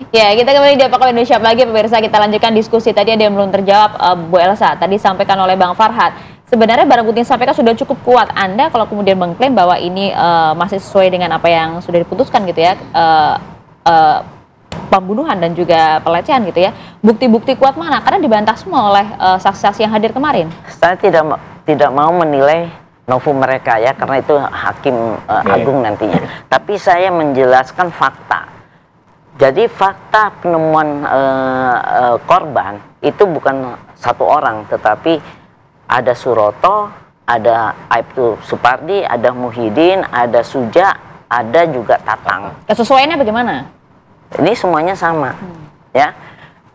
Ya, kita kembali di Apa Kabar Indonesia Pagi, pemirsa. Kita lanjutkan diskusi. Tadi ada yang belum terjawab, Bu Elsa. Tadi disampaikan oleh Bang Farhad. Sebenarnya barang bukti yang disampaikan sudah cukup kuat. Anda kalau kemudian mengklaim bahwa ini masih sesuai dengan apa yang sudah diputuskan gitu ya, pembunuhan dan juga pelecehan gitu ya. Bukti-bukti kuat mana? Karena dibantah semua oleh saksi-saksi yang hadir kemarin. Saya tidak mau menilai novum mereka ya, karena itu hakim agung nantinya. Tapi saya menjelaskan fakta. Jadi fakta penemuan korban itu bukan satu orang, tetapi ada Suroto, ada Aibtu Supardi, ada Muhyiddin, ada Suja, ada juga Tatang. Kesesuaiannya bagaimana? Ini semuanya sama, ya.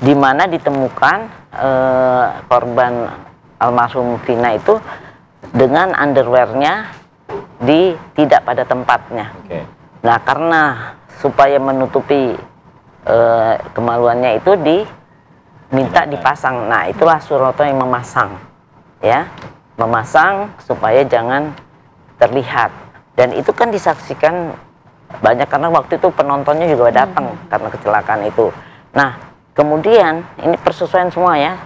Di mana ditemukan korban almarhum Vina itu dengan underwearnya tidak pada tempatnya. Nah, karena supaya menutupi kemaluannya itu diminta dipasang. Nah, itulah Suroto yang memasang, ya, memasang supaya jangan terlihat. Dan itu kan disaksikan banyak karena waktu itu penontonnya juga datang karena kecelakaan itu. Nah, kemudian ini persesuaian semua ya,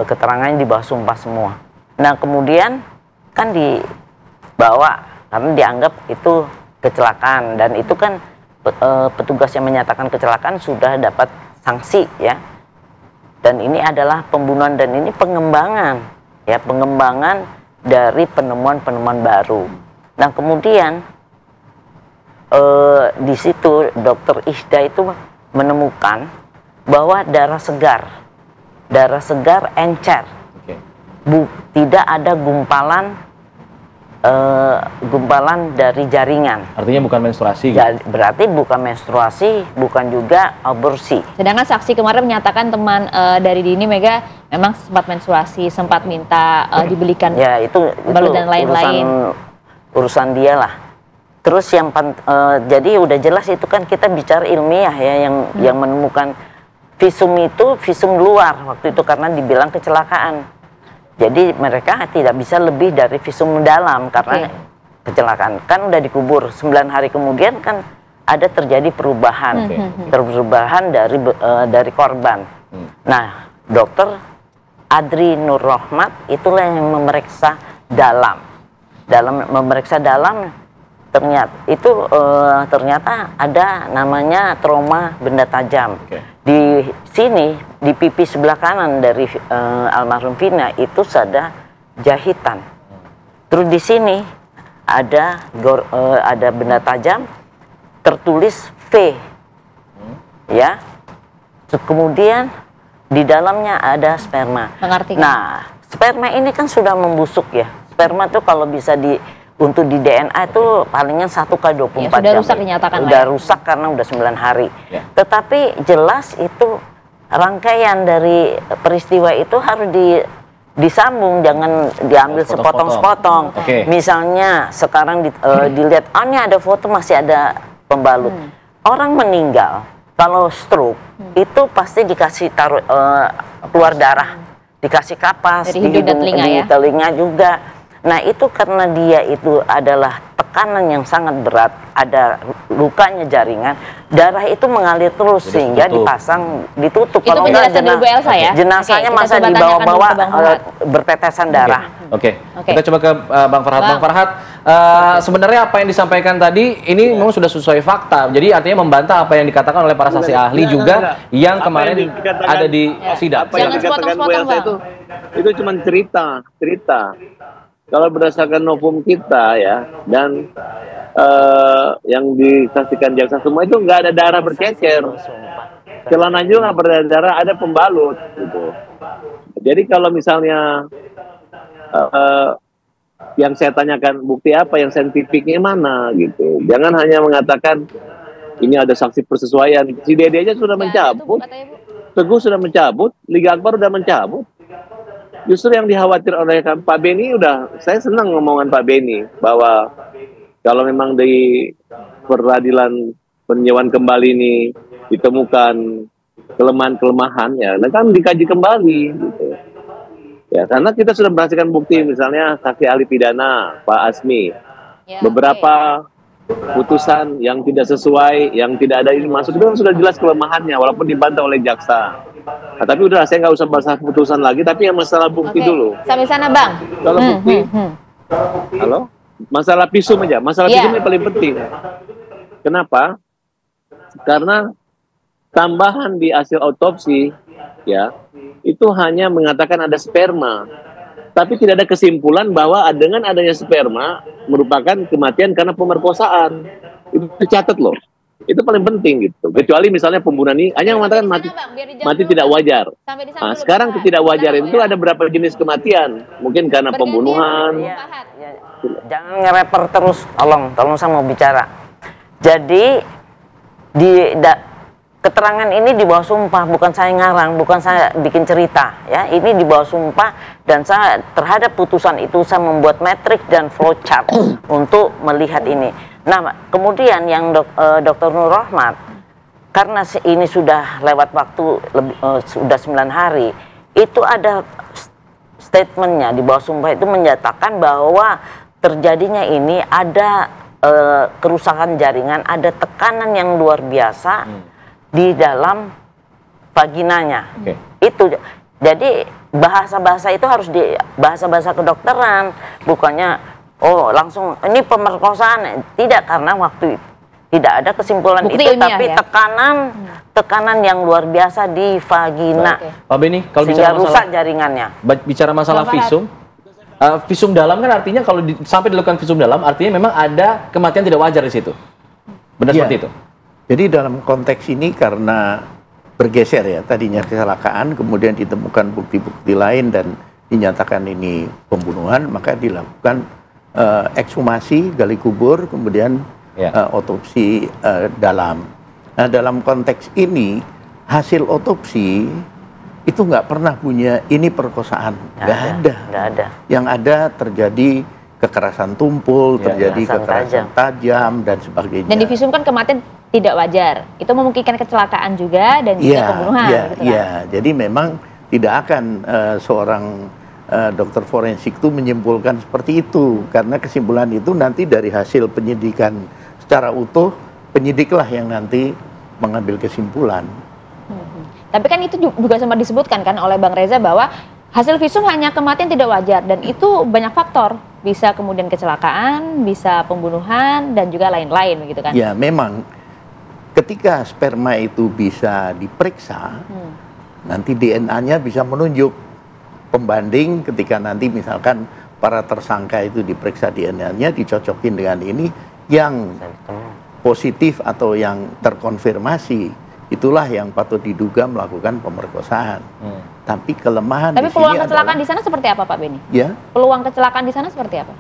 keterangannya di bawah sumpah semua. Nah, kemudian kan dibawa karena dianggap itu kecelakaan, dan itu kan petugas yang menyatakan kecelakaan sudah dapat sanksi ya. Dan ini adalah pembunuhan, dan ini pengembangan ya, pengembangan dari penemuan-penemuan baru. Nah, kemudian di situ Dokter Isda itu menemukan bahwa darah segar encer, tidak ada gumpalan dari jaringan. Artinya bukan menstruasi. Berarti bukan menstruasi, bukan juga aborsi. Sedangkan saksi kemarin menyatakan teman dari Dini Mega memang sempat menstruasi, sempat minta dibelikan ya, itu dan lain-lain. Urusan dia lah. Terus yang jadi udah jelas itu kan kita bicara ilmiah ya, yang menemukan visum itu visum luar waktu itu karena dibilang kecelakaan. Jadi mereka tidak bisa lebih dari visum dalam karena kecelakaan. Kan udah dikubur 9 hari kemudian kan ada terjadi perubahan, perubahan dari korban. Nah, Dokter Adri Nur Rohmat itulah yang memeriksa dalam memeriksa dalam ternyata ada namanya trauma benda tajam. Di sini di pipi sebelah kanan dari almarhum Vina itu ada jahitan. Terus di sini ada benda tajam tertulis V, ya. Kemudian di dalamnya ada sperma. Mengartikan. Nah, sperma ini kan sudah membusuk ya. Sperma tuh kalau bisa untuk di DNA itu palingnya 1x24 sudah jam. Rusak dinyatakan udah rusak karena udah 9 hari. Tetapi jelas itu rangkaian dari peristiwa itu harus disambung, jangan diambil sepotong-sepotong. Misalnya sekarang dilihat, ini ada foto masih ada pembalut. Orang meninggal kalau stroke itu pasti dikasih keluar darah, dikasih kapas dari hidung dan telinga, di telinga juga. Nah, itu karena dia itu adalah tekanan yang sangat berat, ada lukanya jaringan, darah itu mengalir terus sehingga ditutup. Itu penjelasan dari Bu Elsa ya? Jenazahnya masa dibawa-bawa bertetesan darah. Kita coba ke Bang Farhad. Bang Farhad, sebenarnya apa yang disampaikan tadi ini memang sudah sesuai fakta. Jadi artinya membantah apa yang dikatakan oleh para saksi ahli juga yang kemarin ada di sidang. Apa yang dikatakan Bu Elsa itu cuma cerita. Kalau berdasarkan novum kita ya, dan yang disaksikan jaksa semua itu nggak ada darah bercecer, celana juga nggak berdarah, ada pembalut gitu. Jadi kalau misalnya yang saya tanyakan bukti apa, yang saintifiknya mana gitu, jangan hanya mengatakan ini ada saksi persesuaian. Si Dede aja sudah mencabut, Teguh sudah mencabut, Liga Akbar sudah mencabut. Justru yang dikhawatir oleh Pak Beni, saya senang ngomongan Pak Beni bahwa kalau memang di peradilan peninjauan kembali ini ditemukan kelemahan-kelemahan ya, kan dikaji kembali gitu. Ya, karena kita sudah berhasilkan bukti, misalnya saksi ahli pidana Pak Asmi, beberapa putusan yang tidak sesuai, yang tidak ada ini masuk, itu kan sudah jelas kelemahannya walaupun dibantah oleh jaksa. Nah, tapi udah saya nggak usah bahas putusan lagi, tapi yang masalah bukti dulu. Sampai sana Bang. Kalau bukti, halo, masalah visum aja, masalah visum ini paling penting. Kenapa? Karena tambahan di hasil otopsi, ya, itu hanya mengatakan ada sperma, tapi tidak ada kesimpulan bahwa dengan adanya sperma merupakan kematian karena pemerkosaan. Itu dicatat loh. Itu paling penting gitu. Kecuali misalnya pembunuhan ini hanya mengatakan mati tidak wajar. Nah, sekarang tidak wajar itu ada berapa jenis kematian? Mungkin karena pembunuhan. Ya. Jangan nge-rapper terus, tolong saya mau bicara. Jadi keterangan ini di bawah sumpah, bukan saya ngarang, bukan saya bikin cerita, ya. Ini di bawah sumpah dan saya terhadap putusan itu saya membuat metrik dan flowchart untuk melihat ini. Nah, kemudian yang Dr. Nur Rohmat, karena ini sudah lewat waktu sudah 9 hari, itu ada statementnya di bawah sumpah itu menyatakan bahwa terjadinya ini ada kerusakan jaringan, ada tekanan yang luar biasa di dalam vaginanya. Itu jadi bahasa-bahasa itu harus di bahasa-bahasa kedokteran, bukannya langsung ini pemerkosaan. Tidak, karena waktu tidak ada kesimpulan bukti itu ilmiah, tapi ya? tekanan yang luar biasa di vagina. Pak Beni, kalau sehingga bicara rusak jaringannya. Bicara masalah visum, visum dalam kan artinya kalau sampai dilakukan visum dalam artinya memang ada kematian tidak wajar di situ. Benar seperti itu. Jadi dalam konteks ini karena bergeser ya, tadinya kecelakaan, kemudian ditemukan bukti-bukti lain dan dinyatakan ini pembunuhan, maka dilakukan ekshumasi, gali kubur, kemudian otopsi dalam. Nah, dalam konteks ini hasil otopsi itu nggak pernah punya ini perkosaan, nggak ada. Yang ada terjadi kekerasan tumpul, terjadi kekerasan tajam dan sebagainya. Dan di visum kan kematian tidak wajar, itu memungkinkan kecelakaan juga dan juga pembunuhan. Gitu kan? Jadi memang tidak akan seorang dokter forensik itu menyimpulkan seperti itu, karena kesimpulan itu nanti dari hasil penyidikan secara utuh, penyidiklah yang nanti mengambil kesimpulan. Tapi kan itu juga sempat disebutkan kan oleh Bang Reza bahwa hasil visum hanya kematian tidak wajar dan itu banyak faktor, bisa kemudian kecelakaan, bisa pembunuhan dan juga lain-lain begitu kan? Ya memang ketika sperma itu bisa diperiksa, nanti DNA-nya bisa menunjuk. Pembanding ketika nanti misalkan para tersangka itu diperiksa DNA-nya, dicocokin dengan ini yang positif atau yang terkonfirmasi, itulah yang patut diduga melakukan pemerkosaan. Tapi kelemahan di sini peluang kecelakaan di sana seperti apa, Pak Beni? Ya. Peluang kecelakaan di sana seperti apa?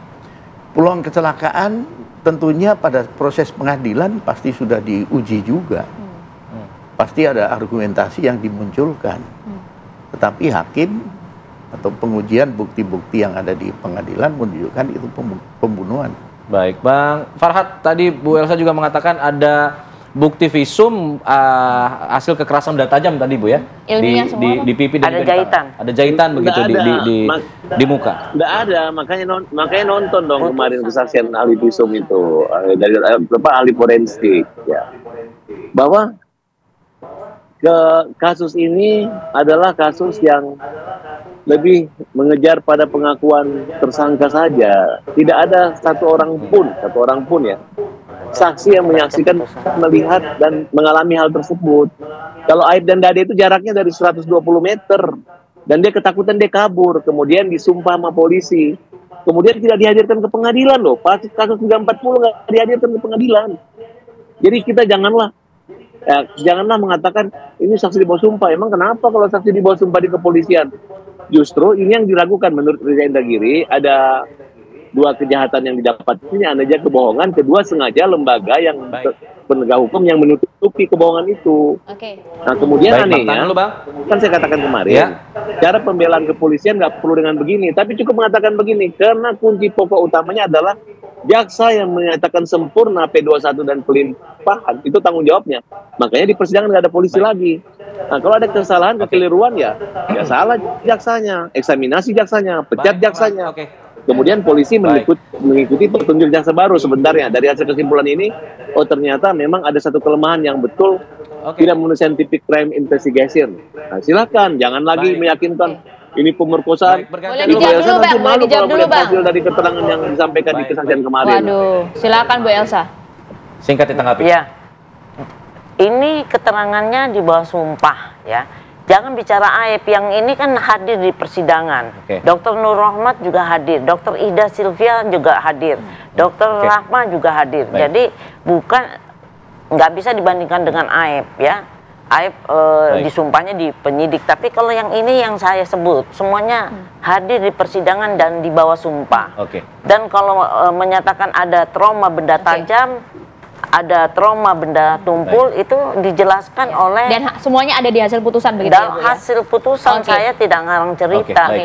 Peluang kecelakaan tentunya pada proses pengadilan pasti sudah diuji juga. Pasti ada argumentasi yang dimunculkan. Tetapi hakim atau pengujian bukti-bukti yang ada di pengadilan menunjukkan itu pembunuhan. Baik, Bang Farhat, tadi Bu Elsa juga mengatakan ada bukti visum hasil kekerasan benda tajam tadi Bu ya? Di pipi dan ada jahitan. Ada jahitan begitu di muka. Tidak ada, makanya nonton dong kemarin kesaksian ahli visum itu dari ahli forensik ya. Bahwa kasus ini adalah kasus yang lebih mengejar pada pengakuan tersangka saja. Tidak ada satu orang pun ya, saksi yang menyaksikan, melihat dan mengalami hal tersebut. Kalau Aib dan Dade itu jaraknya dari 120 meter dan dia ketakutan, dia kabur, kemudian disumpah sama polisi, kemudian tidak dihadirkan ke pengadilan loh. Kasus 340 nggak dihadirkan ke pengadilan. Jadi kita janganlah mengatakan ini saksi di bawah sumpah. Emang kenapa kalau saksi di bawah sumpah di kepolisian? Justru ini yang diragukan menurut Reza Indragiri, ada dua kejahatan yang didapat ini, ada kebohongan, kedua sengaja lembaga yang penegak hukum yang menutupi kebohongan itu. Nah kemudian anehnya, kan saya katakan kemarin, cara pembelaan kepolisian nggak perlu dengan begini, tapi cukup mengatakan begini, karena kunci pokok utamanya adalah jaksa yang menyatakan sempurna P21 dan pelimpahan, itu tanggung jawabnya. Makanya di persidangan nggak ada polisi lagi. Nah kalau ada kesalahan, kekeliruan ya salah jaksanya, eksaminasi jaksanya, pecat jaksanya. Kemudian polisi mengikuti petunjuk jaksa baru sebenarnya. Dari hasil kesimpulan ini, oh ternyata memang ada satu kelemahan yang betul tidak memenuhi scientific crime investigation. Nah, silakan, jangan lagi meyakinkan ini pemerkosaan. Boleh dijawab dulu Bang, boleh dijawab dulu Bang. Hasil dari keterangan yang disampaikan di kesaksian kemarin. Waduh, silakan Bu Elsa. Singkat ditanggapi. Ya, ini keterangannya di bawah sumpah ya. Jangan bicara aib, yang ini kan hadir di persidangan. Dr. Nur Rahmat juga hadir, Dr. Ida Sylvia juga hadir, Dr. Rahma juga hadir. Jadi bukan, nggak bisa dibandingkan dengan aib ya. Aib disumpahnya di penyidik, tapi kalau yang ini yang saya sebut semuanya hadir di persidangan dan di bawah sumpah. Dan kalau menyatakan ada trauma benda tajam, ada trauma benda tumpul, itu dijelaskan oleh, dan semuanya ada di hasil putusan begitu ya, Bu, ya? Hasil putusan saya tidak ngarang cerita.